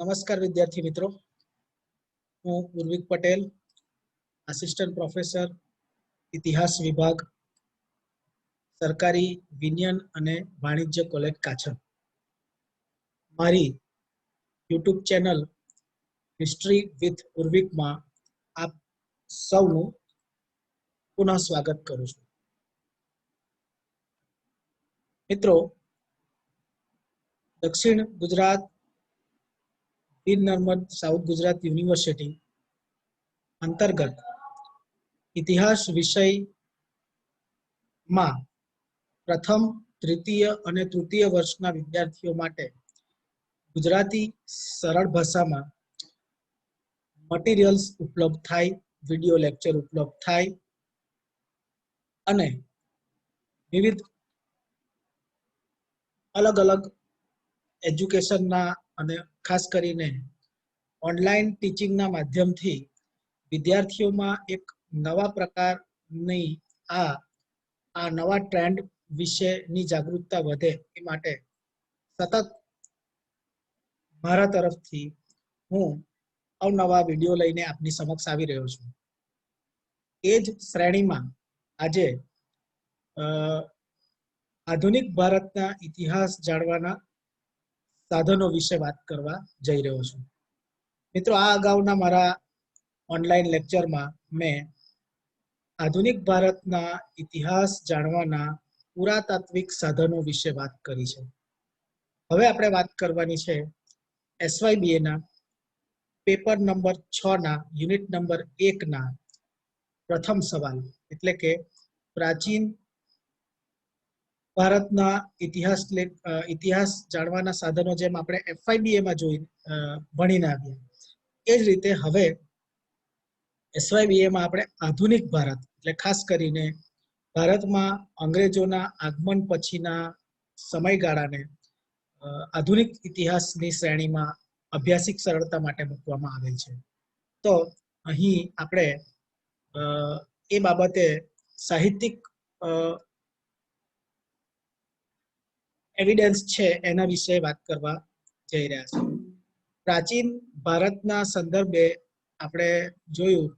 નમસ્કાર વિદ્યાર્થી મિત્રો, હું ઉર્વિક પટેલ, આસિસ્ટન્ટ પ્રોફેસર ઇતિહાસ વિભાગ, સરકારી વિજ્ઞાન અને વાણિજ્ય કોલેજ કાછર. મારી યુટ્યુબ ચેનલ હિસ્ટ્રી વિથ ઉર્વિકમાં આપ સૌનું પુનઃ સ્વાગત કરું છું. મિત્રો, દક્ષિણ ગુજરાત વીર નર્મદ સાઉથ ગુજરાત યુનિવર્સિટી અંતર્ગત ઇતિહાસ વિષયમાં પ્રથમ, તૃતીય અને તૃતીય વર્ષના વિદ્યાર્થીઓ માટે ગુજરાતી સરળ ભાષામાં મટીરિયલ્સ ઉપલબ્ધ થાય, વિડીયો લેક્ચર ઉપલબ્ધ થાય અને વિવિધ અલગ અલગ એજ્યુકેશનના અને ખાસ કરીને ઓનલાઈન ટીચિંગના માધ્યમથી વિદ્યાર્થીઓમાં એક નવા પ્રકારની આ નવા ટ્રેન્ડ વિશેની જાગૃતતા વધે એ માટે સતત મારા તરફથી હું અવનવા વિડીયો લઈને આપની સમક્ષ આવી રહ્યો છું. એ જ શ્રેણીમાં આજે આધુનિક ભારતના ઇતિહાસ જાણવાના સાધનો વિશે વાત કરવા જઈ રહ્યો છું. મિત્રો, આ અગાઉના મારા ઓનલાઈન લેક્ચરમાં મેં આધુનિક ભારતના ઇતિહાસ જાણવાના પુરાતાત્વિક સાધનો વિશે વાત કરી છે. હવે આપણે વાત કરવાની છે SYBA ના પેપર નંબર 6 ના યુનિટ નંબર 1 ના પ્રથમ સવાલ, એટલે કે પ્રાચીન ભારતના ઇતિહાસ જાણવાના સાધનો જેમ આપણે FYBA માં ભણીને આવ્યા, એ જ રીતે હવે SYBA માં આપણે આધુનિક ભારત એટલે ખાસ કરીને ભારતમાં અંગ્રેજોના આગમન પછીના સમયગાળાને આધુનિક ઇતિહાસની શ્રેણીમાં અભ્યાસિક સરળતા માટે મૂકવામાં આવેલ છે. તો અહીં આપણે એ બાબતે સાહિત્યિક એવિડન્સ છે એના વિશે વાત કરવા જઈ રહ્યા છે. પ્રાચીન ભારતના સંદર્ભે આપણે જોયું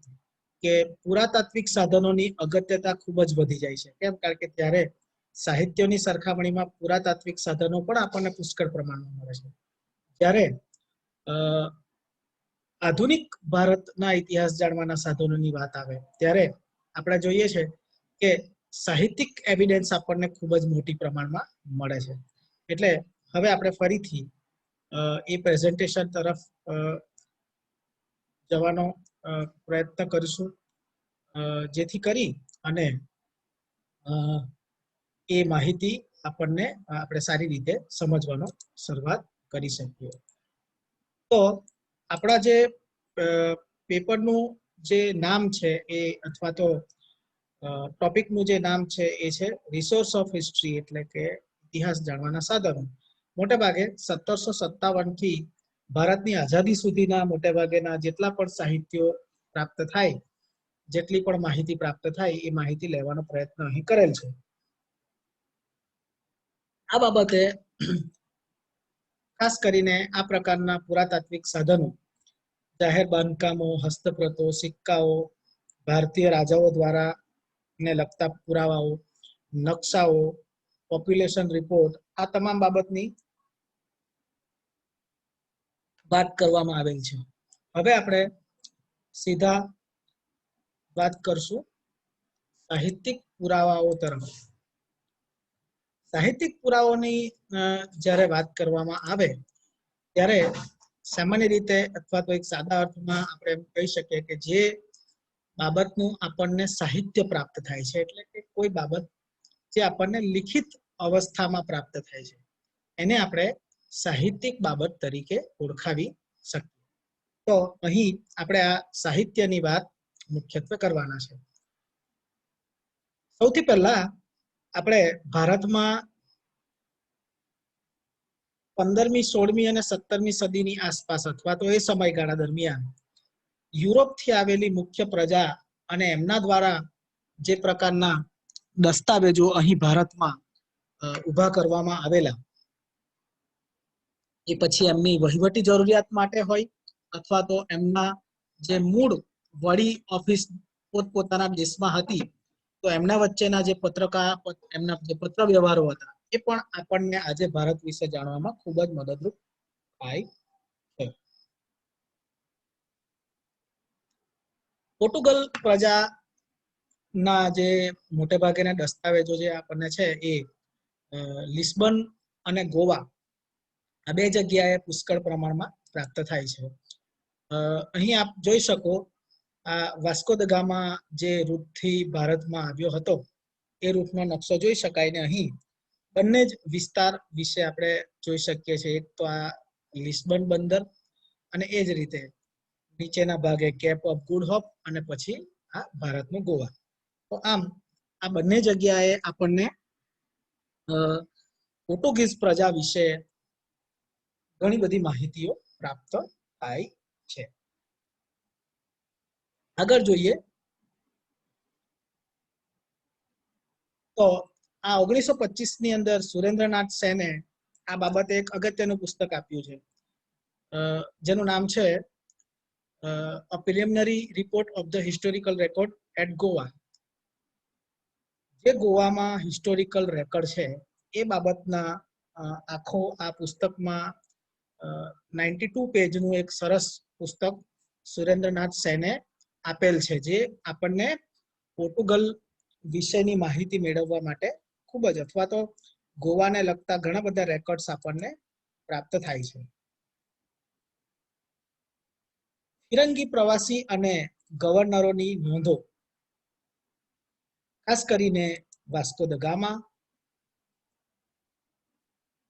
કે પુરાતાત્વિક સાધનોની અગત્યતા ખૂબ જ વધી જાય છે. કેમ? કારણ કે ત્યારે સાહિત્યની સરખામણીમાં પુરાતાત્વિક સાધનો પણ આપણને પુષ્કળ પ્રમાણમાં મળે છે. જ્યારે આધુનિક ભારતના ઇતિહાસ જાણવાના સાધનોની વાત આવે ત્યારે આપણે જોઈએ છે કે સાહિત્યિક એવિડન્સ આપણને ખૂબ જ મોટી પ્રમાણમાં મળે છે. એટલે હવે આપણે ફરીથી એ પ્રેઝન્ટેશન તરફ જવાનો પ્રયત્ન કરીશું, જેથી કરી અને એ માહિતી આપણે સારી રીતે સમજવાનો શરૂઆત કરી શકીએ. તો આપણા જે પેપરનું જે નામ છે એ અથવા તો ટોપિકનું જે નામ છે એ છે રિસોર્સ ઓફ હિસ્ટ્રી, એટલે કે ઇતિહાસ જાણવાના સાધનો. મોટે ભાગે 1757 થી ભારતની આઝાદી સુધીના મોટે ભાગેના જેટલા પણ સાહિત્યો પ્રાપ્ત થાય, જેટલી પણ માહિતી પ્રાપ્ત થાય એ માહિતી લેવાનો પ્રયત્ન અહીં કરેલ છે. આ બાબતે ખાસ કરીને આ પ્રકારના પુરાતાત્વિક સાધનો જાહેર બાંધકામો, હસ્તપ્રતો, સિક્કાઓ, ભારતીય રાજાઓ દ્વારા ને લગતા પુરાવાઓ, નકશાઓ, પોપ્યુલેશન રિપોર્ટ, આ તમામ બાબતની વાત કરવામાં આવેલ છે. હવે આપણે સીધા વાત કરશું સાહિત્યિક પુરાવાઓ તરફ. સાહિત્યિક પુરાવાઓની જ્યારે વાત કરવામાં આવે ત્યારે સામાન્ય રીતે અથવા તો એક સાદા અર્થમાં આપણે એમ કહી શકીએ કે જે બાબતનું આપણને સાહિત્ય પ્રાપ્ત થાય છે, એટલે કે કોઈ બાબત જે આપણને લિખિત અવસ્થામાં પ્રાપ્ત થાય છે, એને આપણે સાહિત્યિક બાબત તરીકે ઓળખાવી શકીએ. તો અહીં આપણે આ સાહિત્યની વાત મુખ્યત્વે કરવાના છે. સૌથી પહેલા આપણે ભારતમાં 15મી, 16મી અને 17મી સદીની આસપાસ અથવા તો એ સમયગાળા દરમિયાન યુરોપથી આવેલી મુખ્ય પ્રજા અને એમના દ્વારા જે પ્રકારના દસ્તાવેજો અહીં ભારતમાં ઊભા કરવામાં આવેલા, એ પછી એમની વહીવટી જરૂરિયાત માટે હોય અથવા તો એમના જે મૂળ વડી ઓફિસ પોતપોતાના દેશમાં હતી તો એમના વચ્ચેના જે એમના જે પત્ર વ્યવહારો હતા એ પણ આપણને આજે ભારત વિશે જાણવામાં ખૂબ જ મદદરૂપ થાય છે. પોર્ટુગલ પ્રજાના જે મોટે ભાગેના દસ્તાવેજો જે આપણને છે એ લિસ્બન અને ગોવા આ બે જગ્યાએ પુષ્કળ પ્રમાણમાં પ્રાપ્ત થાય છે. અહીં આપ જોઈ શકો આ વાસ્કો દ ગામા જે રૂટથી ભારતમાં આવ્યો હતો એ રૂટનો નકશો જોઈ શકાય ને અહીં બંને જ વિસ્તાર વિશે આપણે જોઈ શકીએ છીએ. એક તો આ લિસ્બન બંદર અને એ જ રીતે નીચેના ભાગે કેપ ઓફ ગુડ હોપ અને પછી આ ભારતનું ગોવા. તો આમ આ બંને જગ્યાએ આપણને પોર્ટુગીઝ પ્રજા વિશે ઘણી બધી માહિતીઓ પ્રાપ્ત થાય છે. આગળ જોઈએ તો આ 1925 ની અંદર સુરેન્દ્રનાથ સેને આ બાબતે એક અગત્યનું પુસ્તક આપ્યું છે જેનું નામ છે A Preliminary Report of the Historical Record at Goa. જે ગોવામાં હિસ્ટોરિકલ રેકોર્ડ છે એ બાબતના આખો આ પુસ્તકમાં 92 પેજનું એક સરસ પુસ્તક સુરેન્દ્રનાથ સેને આપેલ છે જે આપણને પોર્ટુગલ વિશેની માહિતી મેળવવા માટે ખૂબ જ અથવા તો ગોવાને લગતા ઘણા બધા રેકોર્ડ્સ આપણને પ્રાપ્ત થાય છે. ફિરંગી પ્રવાસી અને ગવર્નરોની નોંધો ખાસ કરીને વાસ્કો દ ગામા,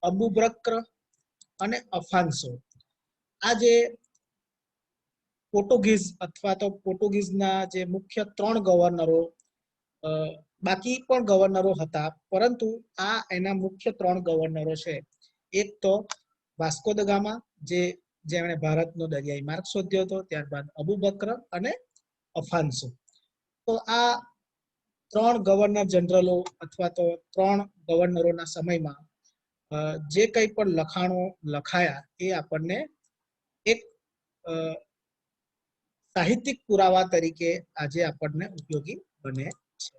અબુ બક્ર અને અફાન્સો આ જે પોર્ટુગીઝ અથવા તો પોર્ટુગીઝના જે મુખ્ય 3 ગવર્નરો બાકી પણ ગવર્નરો હતા પરંતુ આ એના મુખ્ય 3 ગવર્નરો છે. એક તો વાસ્કો દ ગામા જેમણે ભારતનો દરિયાઈ માર્ગ શોધ્યો હતો, ત્યારબાદ અબુ બક્ર અને અફાન્સો. તો આ 3 ગવર્નર જનરલો અથવા તો 3 ગવર્નરોના સમયમાં જે કંઈ પણ લખાણો લખાયા એ આપણને એક સાહિત્યિક પુરાવા તરીકે આજે આપણને ઉપયોગી બને છે.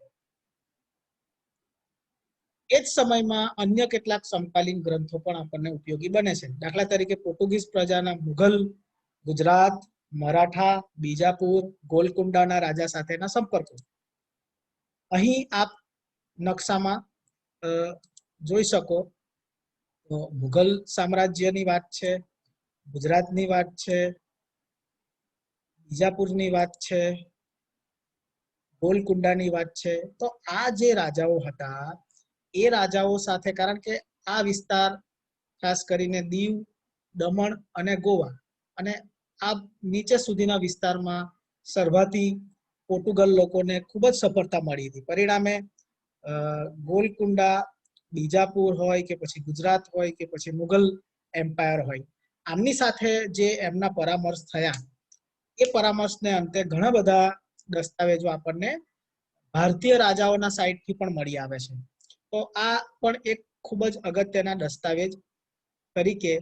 એ જ સમયમાં અન્ય કેટલાક સમકાલીન ગ્રંથો પણ આપણને ઉપયોગી બને છે. દાખલા તરીકે પોર્ટુગીઝ પ્રજાના મુઘલ, ગુજરાત, મરાઠા, બીજાપુર, ગોલકુંડાના રાજા સાથેના સંપર્કો. અહીં આપ નકશામાં જોઈ શકો તો મુઘલ સામ્રાજ્યની વાત છે, ગુજરાતની વાત છે, બીજાપુરની વાત છે, ગોલકુંડાની વાત છે. તો આ જે રાજાઓ હતા એ રાજાઓ સાથે કારણ કે આ વિસ્તાર ખાસ કરીને દીવ, દમણ અને ગોવા અને આ નીચે સુધીના વિસ્તારમાં સરવાથી પોર્ટુગલ લોકોને ખૂબ જ સફળતા મળી હતી. પરિણામે ગોલકુંડા, બીજાપુર હોય કે પછી ગુજરાત હોય કે પછી મુઘલ એમ્પાયર હોય આમની સાથે જે એમના પરામર્શ થયા એ પરામર્શને અંતે ઘણા બધા દસ્તાવેજો આપણને ભારતીય રાજાઓના સાઇડથી પણ મળી આવે છે. તો આ પણ એક ખૂબ જ અગત્યના દસ્તાવેજ તરીકે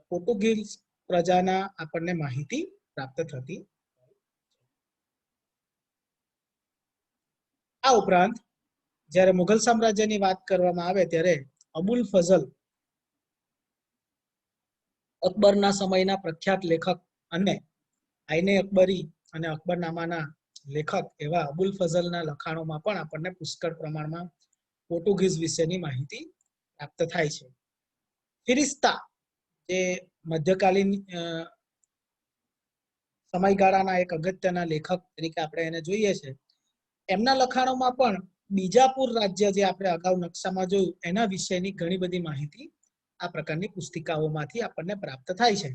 પોર્ટુગીઝ પ્રજાના આપણને માહિતી પ્રાપ્ત થતી. આ ઉપરાંત જ્યારે મુઘલ સામ્રાજ્યની વાત કરવામાં આવે ત્યારે અબુલ ફઝલ અકબરના સમયના પ્રખ્યાત લેખક અને આઈને અકબરી અને અકબરનામાના લેખક એવા અબુલ ફઝલના લખાણોમાં પણ આપણને પુષ્કળ પ્રમાણમાં પોર્ટુગીઝ વિશેની માહિતી પ્રાપ્ત થાય છે. ફિરિસ્તા જે મધ્યકાલીન સમયગાળાના એક અગત્યના લેખક તરીકે આપણે એને જોઈએ છે એમના લખાણોમાં પણ બીજાપુર રાજ્ય જે આપણે અગાઉ નકશામાં જોયું એના વિશેની ઘણી બધી માહિતી આ પ્રકારની પુસ્તિકાઓમાંથી આપણને પ્રાપ્ત થાય છે.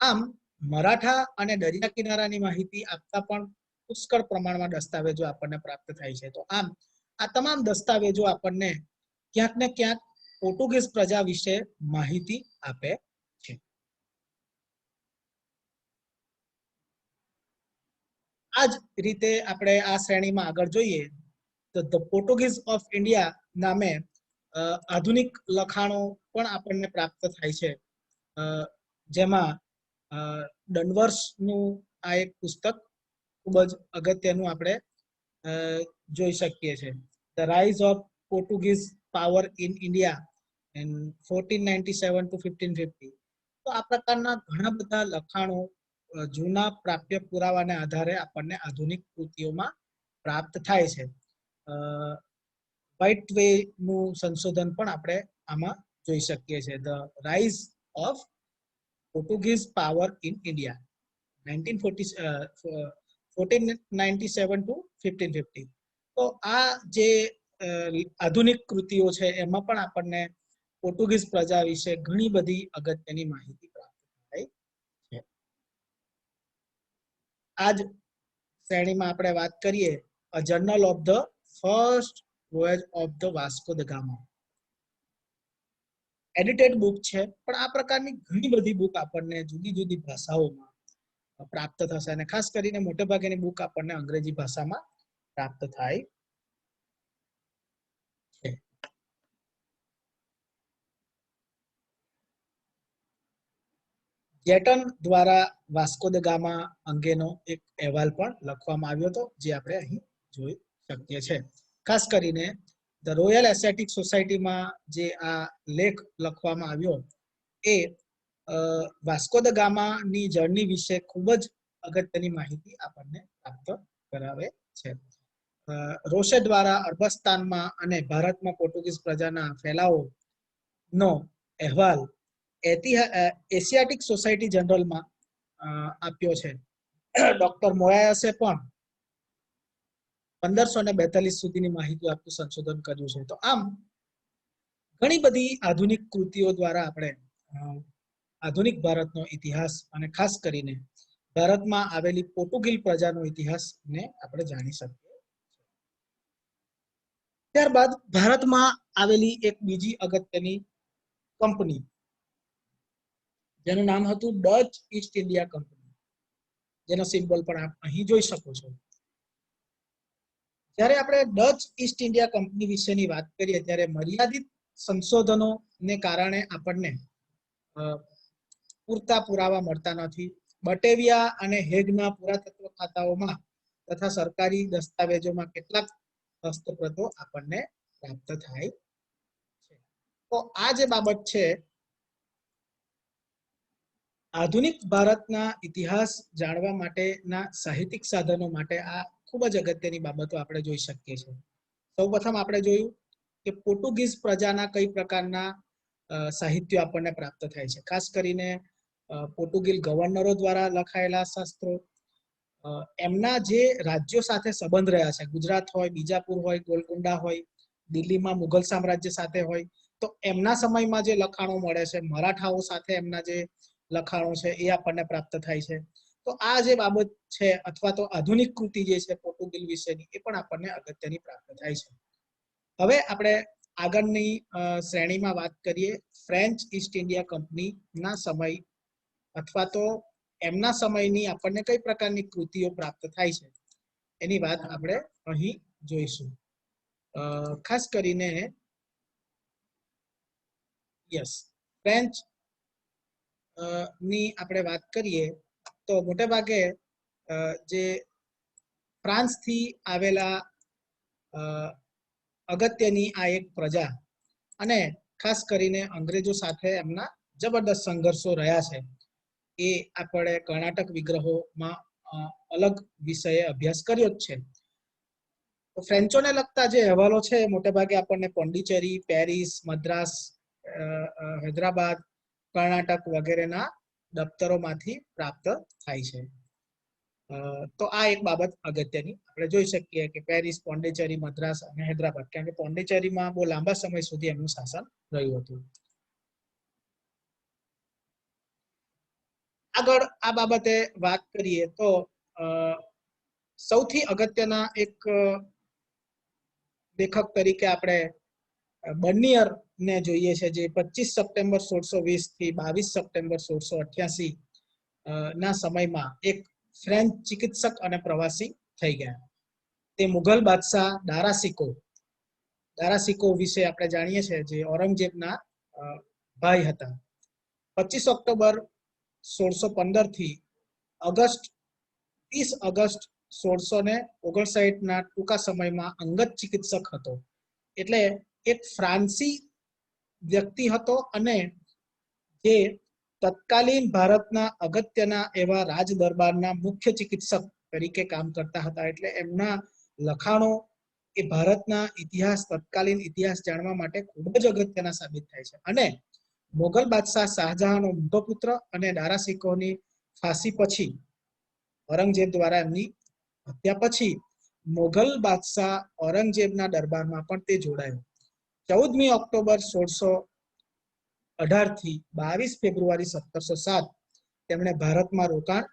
આમ મરાઠા અને દરિયા કિનારાની માહિતી આપતા પણ પુષ્કળ પ્રમાણમાં દસ્તાવેજો આપણને પ્રાપ્ત થાય છે. તો આમ આ તમામ દસ્તાવેજો આપણને ક્યાંક ને ક્યાંક પોર્ટુગીઝ પ્રજા વિશે માહિતી આપે છે. આ જ રીતે આપણે આ શ્રેણીમાં આગળ જોઈએ તો ધ પોર્ટુગીઝ ઓફ ઇન્ડિયા નામે આધુનિક લખાણો પણ આપણને પ્રાપ્ત થાય છે, જેમાં ડનવર્સનું આ એક પુસ્તક ખૂબ જ અગત્યનું આપણે જોઈ શકીએ છીએ. The rise of Portuguese power in India and 1497 to 1550. તો આ પ્રકારના ઘણા બધા લખાણો જૂના પ્રાપ્ય પુરાવાના આધારે આપણને આધુનિક કૃતિઓમાં પ્રાપ્ત થાય છે. વ્હાઇટ વે નું સંશોધન પણ આપણે આમાં જોઈ શકીએ છીએ. The rise of Portuguese power in India 1497 to 1550. તો આ જે આધુનિક કૃતિઓ છે એમાં પણ આપણને પોર્ટુગીઝ પ્રજા વિશે ઘણી બધી અગત્યની માહિતી પ્રાપ્ત થાય છે. આજ શ્રેણીમાં આપણે વાત કરીએ a journal of the first voyage of the Vasco da Gama. Edited book છે, પણ આ પ્રકારની ઘણી બધી બુક આપણને જુદી જુદી ભાષાઓમાં પ્રાપ્ત થશે અને ખાસ કરીને મોટે ભાગેની બુક આપણને અંગ્રેજી ભાષામાં પ્રાપ્ત થાય છે. જેટન દ્વારા વાસ્કો દ ગામા અંગેનો એક અહેવાલ પણ લખવામાં આવ્યો હતો, જે આપણે અહીં જોઈ શકીએ છીએ. ખાસ કરીને ધ રોયલ એસ્થેટિક સોસાયટીમાં જે આ લેખ લખવામાં આવ્યો એ વાસ્કો દ ગામાની જર્ની વિશે ખૂબ જ અગત્યની માહિતી આપણને પ્રાપ્ત કરાવે છે. રોશે દ્વારા અરબસ્તાનમાં અને ભારતમાં પોર્ટુગીઝ પ્રજાના ફેલાવનો અહેવાલ એશિયાટિક સોસાયટી જનરલમાં આપ્યો છે. ડોક્ટર મોરાયસે પણ 1542 સુધીની માહિતી આપતું સંશોધન કર્યું છે. તો આમ ઘણી બધી આધુનિક કૃતિઓ દ્વારા આપણે આધુનિક ભારતનો ઇતિહાસ અને ખાસ કરીને ભારતમાં આવેલી પોર્ટુગીઝ પ્રજાનો ઇતિહાસને આપણે જાણી શકીએ. ત્યારબાદ ભારતમાં આવેલી એક બીજી અગત્યની કંપની જેનું નામ હતું ડચ ઈસ્ટ ઇન્ડિયા કંપની, જેનો સિમ્બોલ પણ આપ અહીં જોઈ શકો છો. જ્યારે આપણે ડચ ઈસ્ટ ઇન્ડિયા કંપની વિશેની વાત કરીએ ત્યારે મર્યાદિત સંશોધનોને કારણે આપણને પૂરતા પુરાવા મળતા નથી. બટેવિયા અને હેગના પુરાતત્વ ખાતાઓમાં તથા સરકારી દસ્તાવેજોમાં કેટલાક હસ્તપ્રતો આપણને પ્રાપ્ત થાય છે. તો આ જે બાબત છે, આધુનિક ભારતના ઇતિહાસ જાણવા માટેના સાહિત્યિક સાધનો માટે આ ખૂબ જ અગત્યની બાબતો આપણે જોઈ શકીએ છીએ. સૌપ્રથમ આપણે જોયું કે પોર્ટુગીઝ પ્રજાના કઈ પ્રકારના સાહિત્ય આપણને પ્રાપ્ત થાય છે. ખાસ કરીને પોર્ટુગીઝ ગવર્નરો દ્વારા લખાયેલા શાસ્ત્રો, એમના જે રાજ્યો સાથે સંબંધ રહ્યા છે, ગુજરાત હોય, બીજાપુર હોય, ગોલકુંડા હોય, દિલ્હીમાં મુઘલ સામ્રાજ્ય સાથે હોય, તો એમના સમયમાં જે લખાણો મળે છે, મરાઠાઓ સાથે એમના જે લખાણો છે એ આપણને પ્રાપ્ત થાય છે. તો આ જે બાબત છે અથવા તો આધુનિક કૃતિ જે છે પોર્ટુગીઝ વિશેની, એ પણ આપણને અગત્યની પ્રાપ્ત થાય છે. હવે આપણે આગળની શ્રેણીમાં વાત કરીએ ફ્રેન્ચ ઈસ્ટ ઇન્ડિયા કંપનીના સમય અથવા તો એમના સમયની આપણને કઈ પ્રકારની કૃતિઓ પ્રાપ્ત થાય છે એની વાત આપણે અહીં જોઈશું. ખાસ કરીને ફ્રેન્ચ ની આપણે વાત કરીએ તો મોટે ભાગે જે ફ્રાન્સ થી આવેલા અગત્યની આ એક પ્રજા અને ખાસ કરીને અંગ્રેજો સાથે એમના જબરદસ્ત સંઘર્ષો રહ્યા છે, એ આપણે કર્ણાટક વિગ્રહોમાં અલગ વિષયે અભ્યાસ કર્યો જ છે. તો ફ્રેન્ચોને લગતા જે અહેવાલો છે મોટે ભાગે આપણને પોંડિચેરી, પેરિસ, મદ્રાસ, હૈદરાબાદ, કર્ણાટક વગેરેના દફતરોમાંથી પ્રાપ્ત થાય છે. તો આ એક બાબત અગત્યની આપણે જોઈ શકીએ કે પેરિસ, પોંડિચેરી, મદ્રાસ અને હૈદરાબાદ, કારણ કે પોંડિચેરીમાં બહુ લાંબા સમય સુધી એમનું શાસન રહ્યું હતું. આગળ આ બાબતે વાત કરીએ તો સૌથી અગત્યના એક લેખક તરીકે આપણે બર્નિયર ને જોઈએ છે, જે 25 સપ્ટેમ્બર 1620 થી 22 સપ્ટેમ્બર 1688 ના સમયમાં એક ફ્રેન્ચ ચિકિત્સક અને પ્રવાસી થઈ ગયા. તે મુઘલ બાદશાહ દારા શિકો દારા સિકોહ વિશે આપણે જાણીએ છીએ, જે ઔરંગઝેબના ભાઈ હતા. 25 ઓક્ટોબર 1615 થી 30 ઓગસ્ટ 1659 ના ટૂંકા સમયમાં અંગત ચિકિત્સક હતો. એટલે એક ફ્રાન્સી વ્યક્તિ હતો અને જે તત્કાલીન ભારતના અગત્યના એવા રાજ દરબારના મુખ્ય ચિકિત્સક તરીકે કામ કરતા હતા. એટલે એમના લખાણો એ ભારતના ઇતિહાસ, તત્કાલીન ઇતિહાસ જાણવા માટે ખૂબ જ અગત્યના સાબિત થાય છે. અને મોગલ બાદશાહ શાહજહાંનો મોટો પુત્ર અને દારા સિકોહની ફાંસી પછી, ઔરંગઝેબ દ્વારા એમની હત્યા પછી, મોગલ બાદશાહ ઔરંગઝેબના દરબારમાં પણ તે જોડાયો. 14મી ઓક્ટોબર 1618 થી 22 ફેબ્રુઆરી 1707 તેમણે ભારતમાં રોકાણ,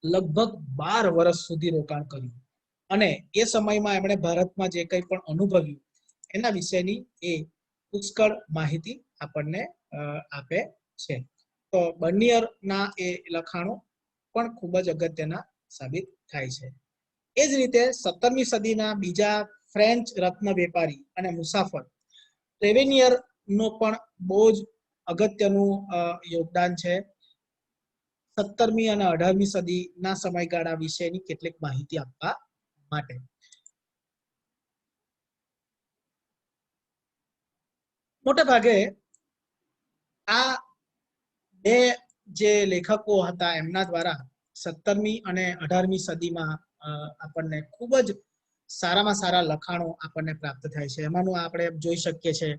લગભગ 12 વર્ષ સુધી રોકાણ કર્યું. અને એ સમયમાં એમણે ભારતમાં જે કંઈ પણ અનુભવ્યું એના વિશેની એ પુષ્કળ માહિતી આપણને આપે છે. તો બર્નિયરના એ લખાણો પણ ખૂબ જ અગત્યના સાબિત થાય છે. એ જ રીતે 17મી સદીના બીજા ફ્રેન્ચ રત્ન વેપારી અને મુસાફર ટ્રેવેનિયર નો પણ બહુ જ અગત્યનું યોગદાન છે 17મી અને 18મી સદીના સમયગાળા વિશેની કેટલીક માહિતી આપવા માટે. મોટે ભાગે આ બે જે લેખકો હતા એમના દ્વારા 17મી અને 18મી સદીમાં આપણને ખૂબ જ સારામાં સારા લખાણો આપણને પ્રાપ્ત થાય છે. એમાંનું આપણે જોઈ શકીએ છીએ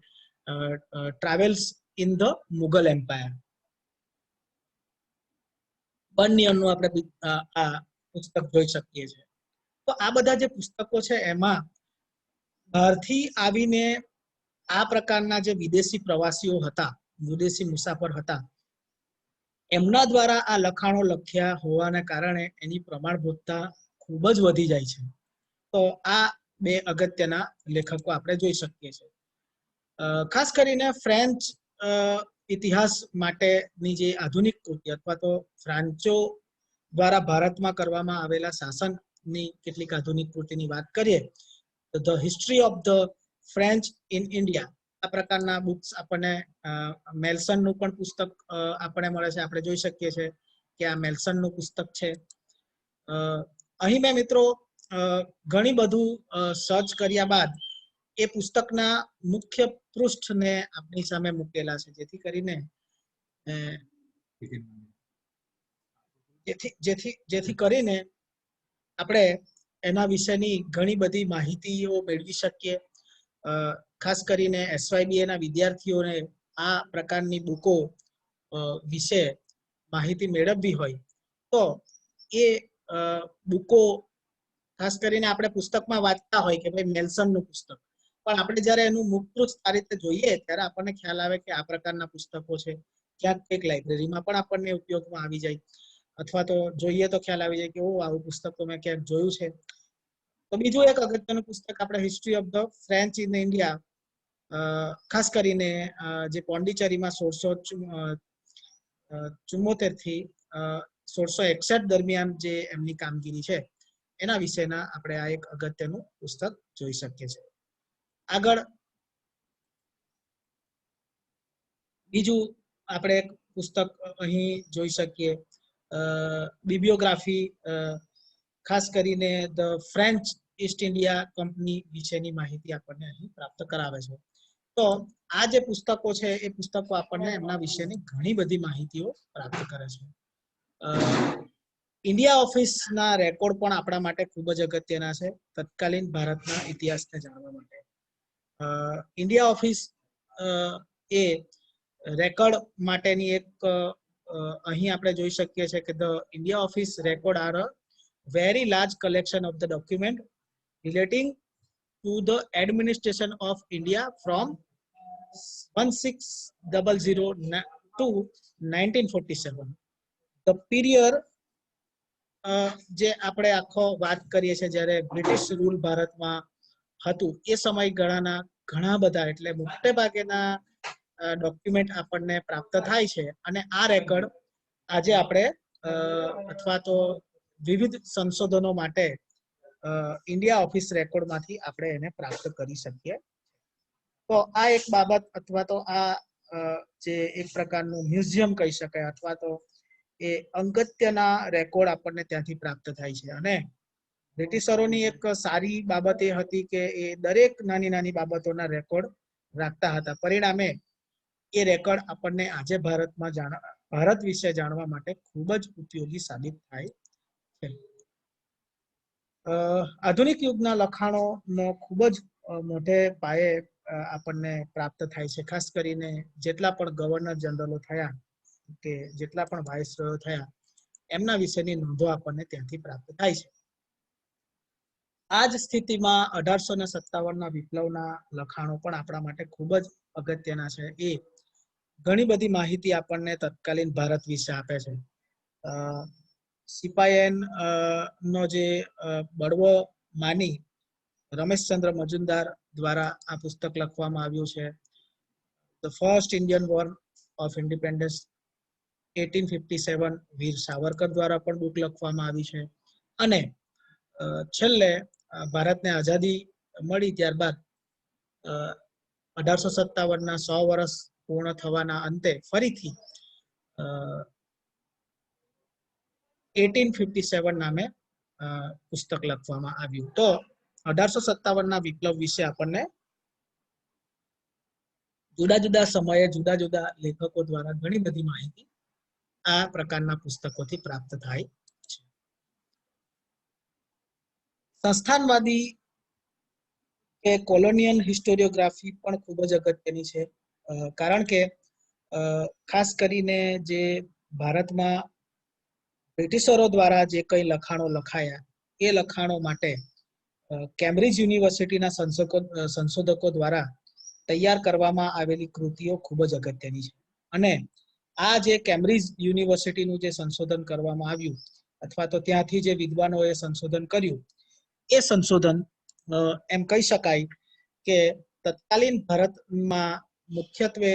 travels in the Mughal empire, બર્નિયરનું આપણે આ પુસ્તક જોઈ શકીએ છીએ. તો આ બધા જે પુસ્તકો છે એમાં બહારથી આવીને આ પ્રકારના જે વિદેશી પ્રવાસીઓ હતા, વિદેશી મુસાફર હતા, એમના દ્વારા આ લખાણો લખ્યા હોવાને કારણે એની પ્રમાણભૂતતા ખૂબ જ વધી જાય છે. તો આ બે અગત્યના લેખકો આપણે જોઈ શકીએ છીએ. ખાસ કરીને ફ્રેન્ચ ઇતિહાસ માટેની જે આધુનિક કૃતિ અથવા તો ફ્રાન્ચો દ્વારા ભારતમાં કરવામાં આવેલા શાસનની કેટલીક આધુનિક કૃતિની વાત કરીએ તો the history of the French in India, આ પ્રકારના બુક્સ આપણને મેલ્સનનું પણ પુસ્તક આપણને મળે છે. આપણે જોઈ શકીએ છીએ કે આ મેલ્સનનું પુસ્તક છે. અહીં મેં મિત્રો ઘણી બધું સર્ચ કર્યા બાદ એ પુસ્તકના મુખ્ય પૃષ્ઠને આપણી સામે મૂકેલા છે, જેથી કરીને આપણે એના વિશેની ઘણી બધી માહિતીઓ મેળવી શકીએ. ખાસ કરીને SYBA ના વિદ્યાર્થીઓને આ પ્રકારની બુકો વિશે માહિતી મેળવવી હોય તો એ બુકો ખાસ કરીને આપણે પુસ્તકમાં વાંચતા હોય કે ભાઈ મેલ્સનનું પુસ્તક, પણ આપણે જ્યારે એનું મુખપૃષ્ઠ આ રીતે જોઈએ ત્યારે આપણને ખ્યાલ આવે કે આ પ્રકારના પુસ્તકો છે, ક્યાંક એક લાઇબ્રેરીમાં પણ આપણને ઉપયોગમાં આવી જાય, અથવા તો જોઈએ તો ખ્યાલ આવી જાય કે આવું પુસ્તક તો મેં ક્યાંક જોયું છે. તો બીજું એક અગત્યનું પુસ્તક આપણે history of the French in India, ખાસ કરીને જે પોંડિચેરીમાં 1674 થી 1661 દરમિયાન જે એમની કામગીરી છે એના વિશેના આપણે આ એક અગત્યનું પુસ્તક જોઈ શકીએ છીએ. આગળ બીજું આપણે એક પુસ્તક અહીં જોઈ શકીએ, બિબ્લિયોગ્રાફી, ખાસ કરીને the French East India company વિશેની માહિતી આપણને અહીં પ્રાપ્ત કરાવે છે. તો આ જે પુસ્તકો છે એ પુસ્તકો આપણને એમના વિશેની ઘણી બધી માહિતીઓ પ્રાપ્ત કરે છે. ઇન્ડિયા ઓફિસના રેકોર્ડ પણ આપણા માટે ખૂબ જ અગત્યના છે તત્કાલીન ભારતના ઇતિહાસને જાણવા માટે. ઇન્ડિયા ઓફિસ એ રેકોર્ડ માટેની એક અહીં આપણે જોઈ શકીએ છીએ કે the India office record are a very large collection of the document relating to the administration of India from 1600 to 1947. The period જે આપણે આખો વાત કરીએ છીએ જ્યારે બ્રિટિશ રૂલ ભારતમાં હતું એ સમયગાળાના ઘણા બધા, એટલે મોટે ભાગેના ડોક્યુમેન્ટ આપણને પ્રાપ્ત થાય છે. અને આ રેકોર્ડ આજે આપણે અથવા તો વિવિધ સંશોધનો માટે ઇન્ડિયા ઓફિસ રેકોર્ડમાંથી આપણે એને પ્રાપ્ત કરી શકીએ. તો આ એક બાબત અથવા તો આ જે એક પ્રકારનું મ્યુઝિયમ કહી શકાય અથવા તો એ અગત્યના રેકોર્ડ આપણને ત્યાંથી પ્રાપ્ત થાય છે. અને બ્રિટિશરોની એક સારી બાબત એ હતી કે એ દરેક નાની નાની બાબતોના રેકોર્ડ રાખતા હતા. પરિણામે એ રેકોર્ડ આપણને આજે ભારત વિશે જાણવા માટે ખૂબ જ ઉપયોગી સાબિત થાય છે. આધુનિક યુગના લખાણોનો ખૂબ જ મોટે પાયે આપણને પ્રાપ્ત થાય છે. ખાસ કરીને જેટલા પણ ગવર્નર જનરલો થયા કે જેટલા પણ વાઇસરોયો થયા એમના વિશેની નોંધો આપણને ત્યાંથી પ્રાપ્ત થાય છે. આ જ સ્થિતિમાં 1857ના વિપ્લવના લખાણો પણ આપણા માટે ખૂબ જ અગત્યના છે. એ ઘણી બધી માહિતી આપણને તત્કાલીન ભારત વિશે આપે છે. સિપાયન નો જે બળવો માની રમેશચંદ્ર મજુમદાર દ્વારા આ પુસ્તક લખવામાં આવ્યું છે. The first Indian war of independence 1857 વીર સાવરકર દ્વારા પણ બુક લખવામાં આવી છે. અને છેલ્લે ભારતને આઝાદી મળી ત્યારબાદ 1857ના 100 વર્ષ પૂર્ણ થવાના અંતે ફરીથી 1857 નામે પુસ્તક લખવામાં આવ્યું. તો 1857ના વિપ્લવ વિશે આપણને જુદા જુદા સમયે જુદા જુદા લેખકો દ્વારા ઘણી બધી માહિતી આ પ્રકારના પુસ્તકોથી પ્રાપ્ત થાય છે. સંસ્થાનવાદી કે કોલોનિયલ હિસ્ટોરિયોગ્રાફી પણ ખૂબ જ અગત્યની છે. કારણ કે ખાસ કરીને જે ભારતમાં બ્રિટિશરો દ્વારા જે કંઈ લખાણો લખાયા એ લખાણો માટે કેમ્બ્રિજ યુનિવર્સિટીના સંશોધકો દ્વારા તૈયાર કરવામાં આવેલી કૃતિઓ ખૂબ જ અગત્યની છે. અને આ જે કેમ્બ્રિજ યુનિવર્સિટીનું જે સંશોધન કરવામાં આવ્યું અથવા તો ત્યાંથી જે વિદ્વાનોએ સંશોધન કર્યું એ સંશોધન એમ કહી શકાય કે તત્કાલીન ભારતમાં મુખ્યત્વે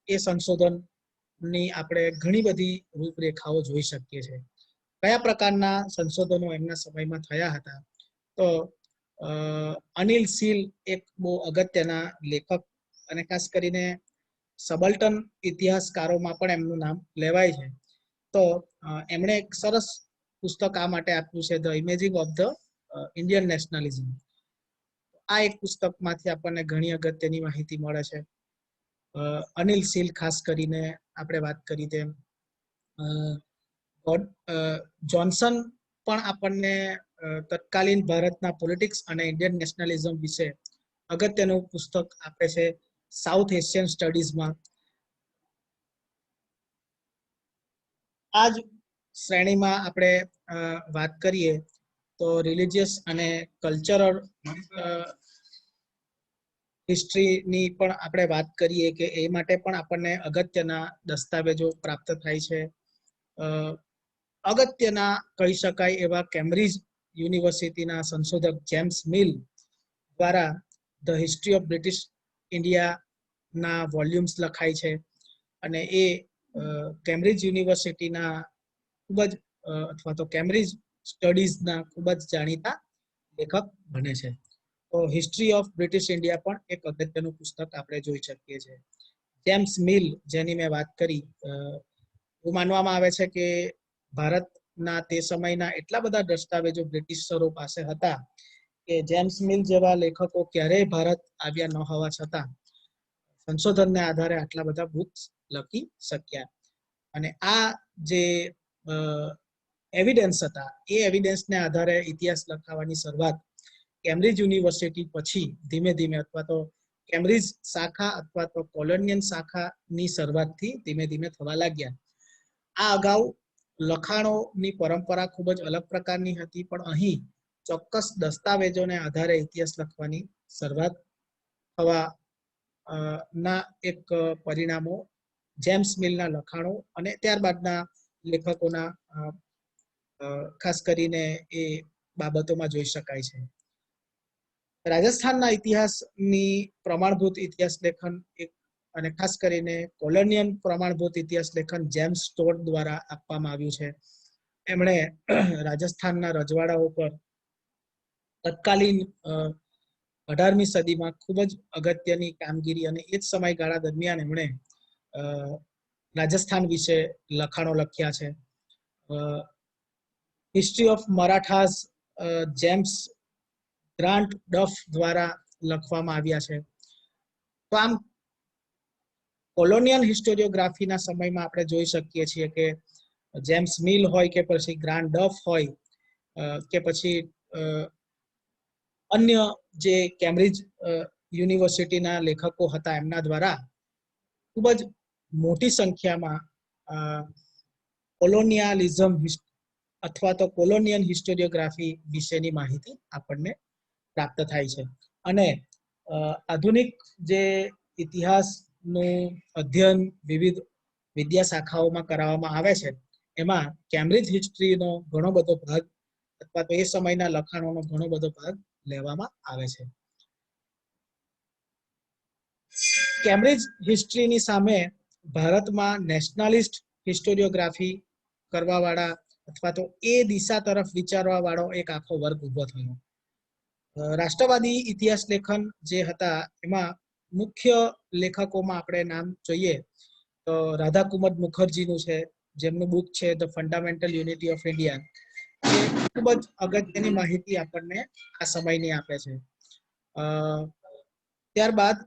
એ સંશોધનની આપણે ઘણી બધી રૂપરેખાઓ જોઈ શકીએ છીએ. કયા પ્રકારના સંશોધનો એમના સમયમાં થયા હતા? તો અનિલ સીલ એક બહુ અગત્યના લેખક અને ખાસ કરીને સબલ્ટન ઇતિહાસકારોમાં પણ એમનું નામ લેવાય છે. તો એમણે એક સરસ પુસ્તક આ માટે આપ્યું છે, the imaging of the Indian nationalism. આ એક પુસ્તકમાંથી આપણને ઘણી અગત્યની માહિતી મળે છે. અનિલ સીલ ખાસ કરીને આપણે વાત કરી તેમ જોન્સન પણ આપણને તત્કાલીન ભારતના પોલિટિક્સ અને ઇન્ડિયન નેશનલિઝમ વિશે અગત્યનું પુસ્તક આપે છે સાઉથ એશિયન સ્ટડીઝમાં. આ જ શ્રેણીમાં આપણે વાત કરીએ તો રિલિજિયસ અને કલ્ચરલ હિસ્ટ્રીની પણ આપણે વાત કરીએ કે એ માટે પણ આપણને અગત્યના દસ્તાવેજો પ્રાપ્ત થાય છે. અગત્યના કહી શકાય એવા કેમ્બ્રિજ યુનિવર્સિટીના સંશોધક જેમ્સ મિલ દ્વારા ધ હિસ્ટ્રી ઓફ બ્રિટિશ ઇન્ડિયાના વોલ્યુમ્સ લખાય છે. અને એ કેમ્બ્રિજ યુનિવર્સિટીના ખૂબ જ અથવા તો કેમ્બ્રિજ સ્ટડીઝના ખૂબ જ જાણીતા લેખક બને છે. તો હિસ્ટ્રી ઓફ બ્રિટિશ ઇન્ડિયા પણ એક અગત્યનું પુસ્તક આપણે જોઈ શકીએ છીએ. જેમ્સ મિલ જેની મેં વાત કરી, એવું માનવામાં આવે છે કે ભારતના તે સમયના એટલા બધા દસ્તાવેજો બ્રિટિશરો પાસે હતા કે જેમ્સ મિલ જેવા લેખકો ક્યારેય ભારત આવ્યા ન હોવા છતાં સંશોધનને આધારે આટલા બધા બુક્સ લખી શક્યા. અને આ જે એવિડન્સ હતા એ એવિડન્સને આધારે ઇતિહાસ લખાવાની શરૂઆત કેમ્બ્રિજ યુનિવર્સિટી પછી ધીમે ધીમે અથવા તો કેમ્બ્રિજ શાખા અથવા તો કોલોનિયલ શાખાની શરૂઆતથી ધીમે ધીમે થવા લાગ્યા. આ અગાઉ લખાણોની પરંપરા ખૂબ જ અલગ પ્રકારની હતી, પણ અહીં ચોક્કસ દસ્તાવેજોને આધારે ઇતિહાસ લખવાની શરૂઆત થવા ના એક પરિણામો જેમ્સ મિલના લખાણો અને ત્યારબાદના લેખકોના ખાસ કરીને એ બાબતોમાં જોઈ શકાય છે. રાજસ્થાનના ઇતિહાસની પ્રમાણભૂત ઇતિહાસ લેખન અને ખાસ કરીને કોલોનિયલ પ્રમાણભૂત ઇતિહાસ લેખન જેમ્સ સ્ટોર્ટ દ્વારા આપવામાં આવ્યું છે. એમણે રાજસ્થાનના રજવાડાઓ પર તત્કાલીન 18મી સદીમાં ખૂબ જ અગત્યની કામગીરી અને એ જ સમયગાળા દરમિયાન એમણે રાજસ્થાન વિશે લખાણો લખ્યા છે. હિસ્ટ્રી ઓફ મરાઠાઝ જેમ્સ ગ્રાન્ટ ડફ દ્વારા લખવામાં આવ્યા છે. તો આમ કોલોનિયલ હિસ્ટોરિયોગ્રાફીના સમયમાં આપણે જોઈ શકીએ છીએ કે જેમ્સ મિલ હોય કે પછી ગ્રાન્ટ ડફ હોય કે પછી અન્ય જે કેમ્બ્રિજ યુનિવર્સિટીના લેખકો હતા એમના દ્વારા ખૂબ જ મોટી સંખ્યામાં કોલોનિયાલિઝમ અથવા તો કોલોનિયલ હિસ્ટોરિયોગ્રાફી વિશેની માહિતી આપણને પ્રાપ્ત થાય છે. અને આધુનિક જે ઇતિહાસનું અધ્યયન વિવિધ વિદ્યા શાખાઓમાં કરાવવામાં આવે છે એમાં કેમ્બ્રિજ હિસ્ટ્રીનો ઘણો બધો ભાગ અથવા તો એ સમયના લખાણોનો ઘણો બધો ભાગ લેવામાં આવે છે. કેમ્બ્રિજ હિસ્ટ્રીની સામે ભારતમાં નેશનલિસ્ટ હિસ્ટોરિયોગ્રાફી કરવાવાળા અથવા તો એ દિશા તરફ વિચારવા વાળો એક આખો વર્ગ ઉભો થયો. રાષ્ટ્રવાદી ઇતિહાસ લેખન જે હતા એમાં મુખ્ય લેખકોમાં આપણે નામ જોઈએ તો રાધાકુમદ મુખર્જીનું છે, જેમનું બુક છે the fundamental unity of India. એ ખૂબ જ અગત્યની માહિતી આપણને આ સમયની આપે છે. ત્યારબાદ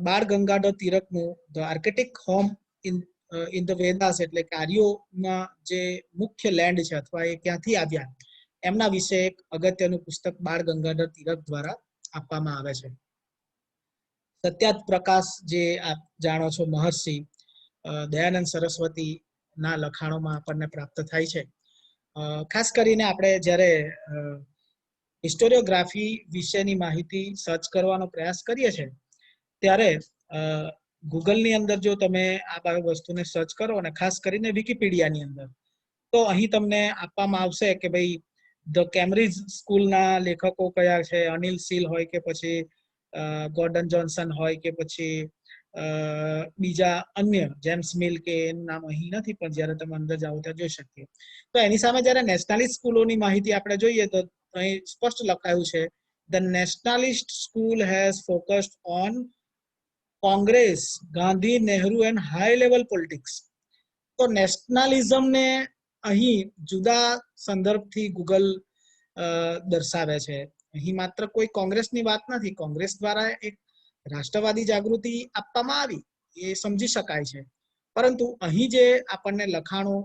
બાળ ગંગાધર તિલકનું the architect home in the Vedas, એટલે કે આર્યોના જે મુખ્ય લેન્ડ છે અથવા એ ક્યાંથી આવ્યા એમના વિશે એક અગત્યનું પુસ્તક બાળ ગંગાધર તિલક દ્વારા આપવામાં આવે છે. સત્યાર્થ પ્રકાશ જે આપ જાણો છો મહર્ષિ દયાનંદ સરસ્વતીના લખાણોમાં આપણને પ્રાપ્ત થાય છે. ખાસ કરીને આપણે જ્યારે હિસ્ટોરિયોગ્રાફી વિશેની માહિતી સર્ચ કરવાનો પ્રયાસ કરીએ છીએ ત્યારે ગૂગલની અંદર જો તમે આ વસ્તુને સર્ચ કરો અને ખાસ કરીને વિકિપીડિયાની અંદર, તો અહીં તમને આપવામાં આવશે કે ભાઈ ધ કેમ્બ્રિજ સ્કૂલના લેખકો કયા છે. અનિલ સીલ હોય કે પછી ગોર્ડન જોન્સન હોય કે પછી બીજા અન્ય જેમ્સ મિલ કે એનું નામ અહીં નથી, પણ જ્યારે તમે અંદર જાઓ ત્યાં જોઈ શકીએ. તો એની સામે જ્યારે નેશનલિસ્ટ સ્કૂલોની માહિતી આપણે જોઈએ તો અહીં સ્પષ્ટ લખાયું છે the nationalist school has focused on Congress, Gandhi, Nehru and high level politics. તો નેશનલિઝમને અહીં જુદા સંદર્ભથી ગૂગલ દર્શાવે છે. અહીં માત્ર કોઈ કોંગ્રેસની વાત નથી. કોંગ્રેસ દ્વારા એક રાષ્ટ્રવાદી જાગૃતિ આપવામાં આવી એ સમજી શકાય છે, પરંતુ અહીં જે આપણને લખાણો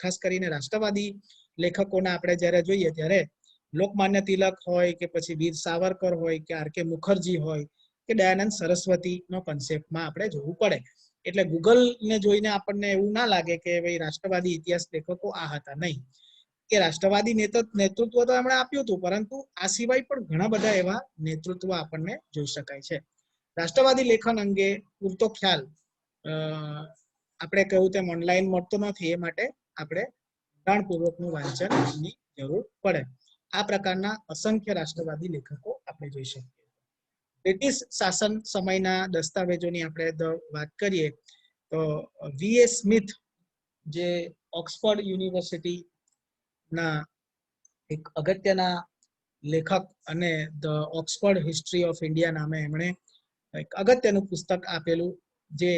ખાસ કરીને રાષ્ટ્રવાદી લેખકોના આપણે જ્યારે જોઈએ ત્યારે લોકમાન્ય તિલક હોય કે પછી વીર સાવરકર હોય કે આર કે મુખર્જી હોય કે દયાનંદ સરસ્વતીનો કન્સેપ્ટમાં આપણે જોવું પડે. એટલે ગૂગલને જોઈને આપણને એવું ના લાગે કે ભાઈ રાષ્ટ્રવાદી ઇતિહાસ લેખકો આ હતા. નહીં, કે રાષ્ટ્રવાદી નેતૃત્વ તો એમણે આપ્યું હતું, પરંતુ આ સિવાય પણ ઘણા બધા એવા નેતૃત્વ આપણને જોઈ શકાય છે. રાષ્ટ્રવાદી લેખન અંગે પૂરતો ખ્યાલ આપણે કહ્યું તેમ ઓનલાઈન મળતો નથી, એ માટે આપણે ઊંડાણપૂર્વકનું વાંચનની જરૂર પડે. આ પ્રકારના અસંખ્ય રાષ્ટ્રવાદી લેખકો આપણે જોઈ શકીએ. બ્રિટિશ શાસન સમયના દસ્તાવેજોની આપણે વાત કરીએ તો વી.એ. સ્મિથ જે ઓક્સફર્ડ યુનિવર્સિટીના એક અગત્યના લેખક અને the Oxford history of India નામે એમણે એક અગત્યનું પુસ્તક આપેલું જે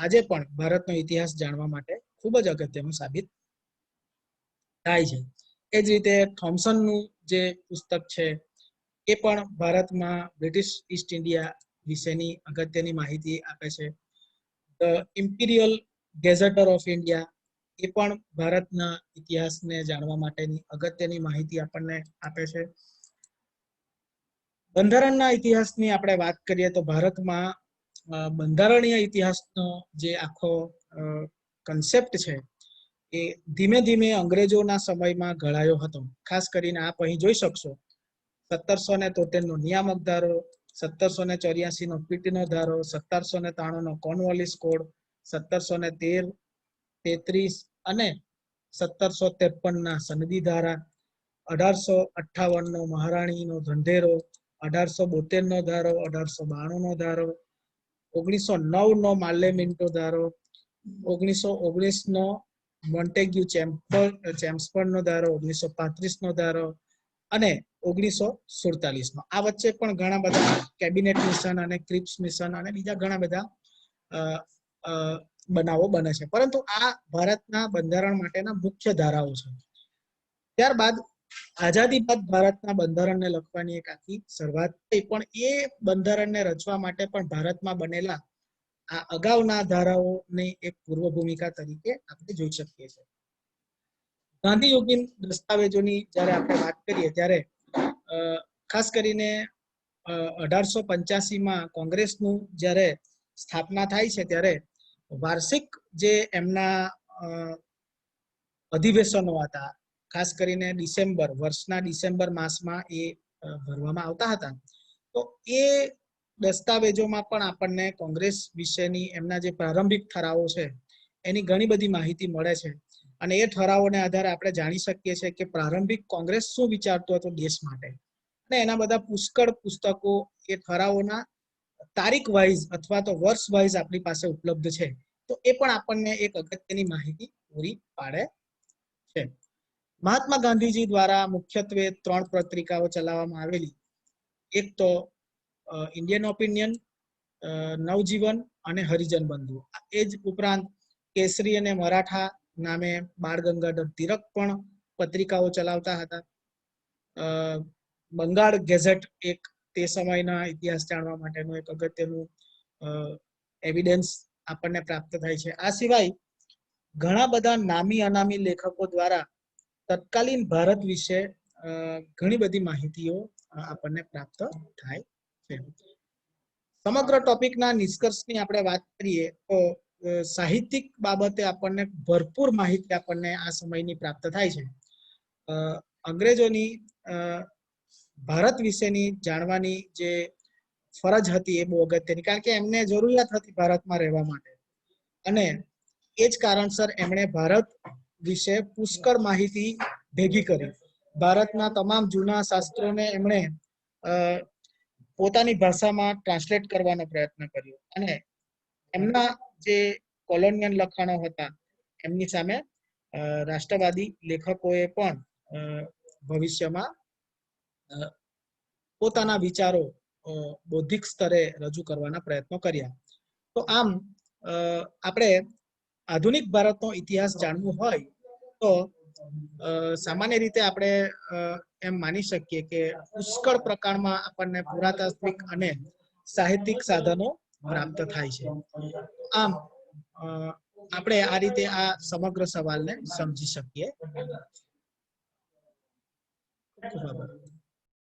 આજે પણ ભારતનો ઇતિહાસ જાણવા માટે ખૂબ જ અગત્યનું સાબિત થાય છે. એ જ રીતે થોમ્સનનું જે પુસ્તક છે એ પણ ભારતમાં બ્રિટિશ ઈસ્ટ ઇન્ડિયા વિશેની અગત્યની માહિતી આપે છે. ધ ઇમ્પિરિયલ ગેઝેટર ઓફ ઇન્ડિયા એ પણ ભારતના ઇતિહાસને જાણવા માટેની અગત્યની માહિતી આપણને આપે છે. બંધારણના ઇતિહાસની આપણે વાત કરીએ તો ભારતમાં બંધારણીય ઇતિહાસનો જે આખો કન્સેપ્ટ છે એ ધીમે ધીમે અંગ્રેજોના સમયમાં ઘડાયો હતો. ખાસ કરીને આપ અહીં જોઈ શકશો 1773 નો નિયામક ધારો, 1784 નો પીટનો ધારો, 1793 નો કોર્નવાલિસ કોડ, 1713-33 અને 1753 ના સનદી ધારા, 1858 નો મહારાણીનો ઢંઢેરો, 1872 નો ધારો, 1892 નો ધારો, 1909 નો માલ્યમિન્ટો ધારો, 1919 નો મોન્ટેગ્યુ ચેમ્સફર્ડ નો ધારો, 1935 નો ધારો, અને 1947 આ વચ્ચે પણ ઘણા બધા કેબિનેટ મિશન અને ક્રિપ્સ મિશન અને બીજા ઘણા બધા બનાવો બને છે, પરંતુ આ ભારતના બંધારણ માટેના મુખ્ય ધારાઓ છે. ત્યારબાદ આઝાદી બાદ ભારતના બંધારણને લખવાની એક આખી શરૂઆત થઈ, પણ એ બંધારણને રચવા માટે પણ ભારતમાં બનેલા આ અગાઉના ધારાઓની એક પૂર્વ ભૂમિકા તરીકે આપણે જોઈ શકીએ છીએ. ગાંધીયુગીન દસ્તાવેજોની જ્યારે આપણે વાત કરીએ ત્યારે ખાસ કરીને 1885માં કોંગ્રેસનું જ્યારે સ્થાપના થાય છે ત્યારે વાર્ષિક જે એમના અધિવેશનો હતા, ખાસ કરીને વર્ષના ડિસેમ્બર માસમાં એ ભરવામાં આવતા હતા. તો એ દસ્તાવેજોમાં પણ આપણને કોંગ્રેસ વિશેની એમના જે પ્રારંભિક ઠરાવો છે એની ઘણી બધી માહિતી મળે છે, અને એ ઠરાવોને આધારે આપણે જાણી શકીએ છીએ કે પ્રારંભિક કોંગ્રેસ શું વિચારતો હતો દેશ માટે. અને એના બધા પુષ્કળ પુસ્તકો એ ઠરાવોના તારીખ વાઇઝ અથવા તો વર્ષ વાઇઝ આપણી પાસે ઉપલબ્ધ છે, તો એ પણ આપણને એક અગત્યની માહિતી પૂરી પાડે છે. મહાત્મા ગાંધીજી દ્વારા મુખ્યત્વે 3 પત્રિકાઓ ચલાવવામાં આવેલી, એક તો ઇન્ડિયન ઓપિનિયન, નવજીવન અને હરિજન બંધુ. એ જ ઉપરાંત કેસરી અને મરાઠા નામે બાળ ગંગાધર તિલક પણ પત્રિકાઓ ચલાવતા હતા. બંગાળ ગેઝેટ એક તે સમયના ઇતિહાસ જાણવા માટેનું એક અગત્યનું એવિડન્સ આપણને પ્રાપ્ત થાય છે. આ સિવાય ઘણા બધા નામી અનામી લેખકો દ્વારા તત્કાલીન ભારત વિશે ઘણી બધી માહિતીઓ આપણને પ્રાપ્ત થાય છે. સમગ્ર ટોપિકના નિષ્કર્ષની આપણે વાત કરીએ તો સાહિત્યિક બાબતે આપણને ભરપૂર માહિતી આપણને આ સમયની પ્રાપ્ત થાય છે. અંગ્રેજોની ભારત વિશેની જાણવાની જે ફરજ હતી એ બહુ અગત્યની, કારણ કે એમને જરૂરિયાત હતી ભારતમાં રહેવા માટે, અને એ જ કારણસર એમણે ભારત વિશે પુષ્કળ માહિતી ભેગી કરી. ભારતના તમામ જૂના શાસ્ત્રોને એમણે પોતાની ભાષામાં ટ્રાન્સલેટ કરવાનો પ્રયત્ન કર્યો, અને એમના જે કોલોનિયલ લખાણો હતા એમની સામે રાષ્ટ્રવાદી લેખકોએ પણ ભવિષ્યમાં પોતાના વિચારો બૌદ્ધિક સ્તરે રજૂ કરવાના પ્રયત્નો કર્યા. તો આમ આપણે આધુનિક ભારતનો ઇતિહાસ જાણવું હોય તો સામાન્ય રીતે આપણે એમ માની શકીએ કે પુષ્કળ પ્રકારમાં આપણને પુરાતાત્વિક અને સાહિત્યિક સાધનો પ્રાપ્ત થાય છે. આમ આપણે આ રીતે આ સમગ્ર સવાલને સમજી શકીએ. ખૂબ આભાર.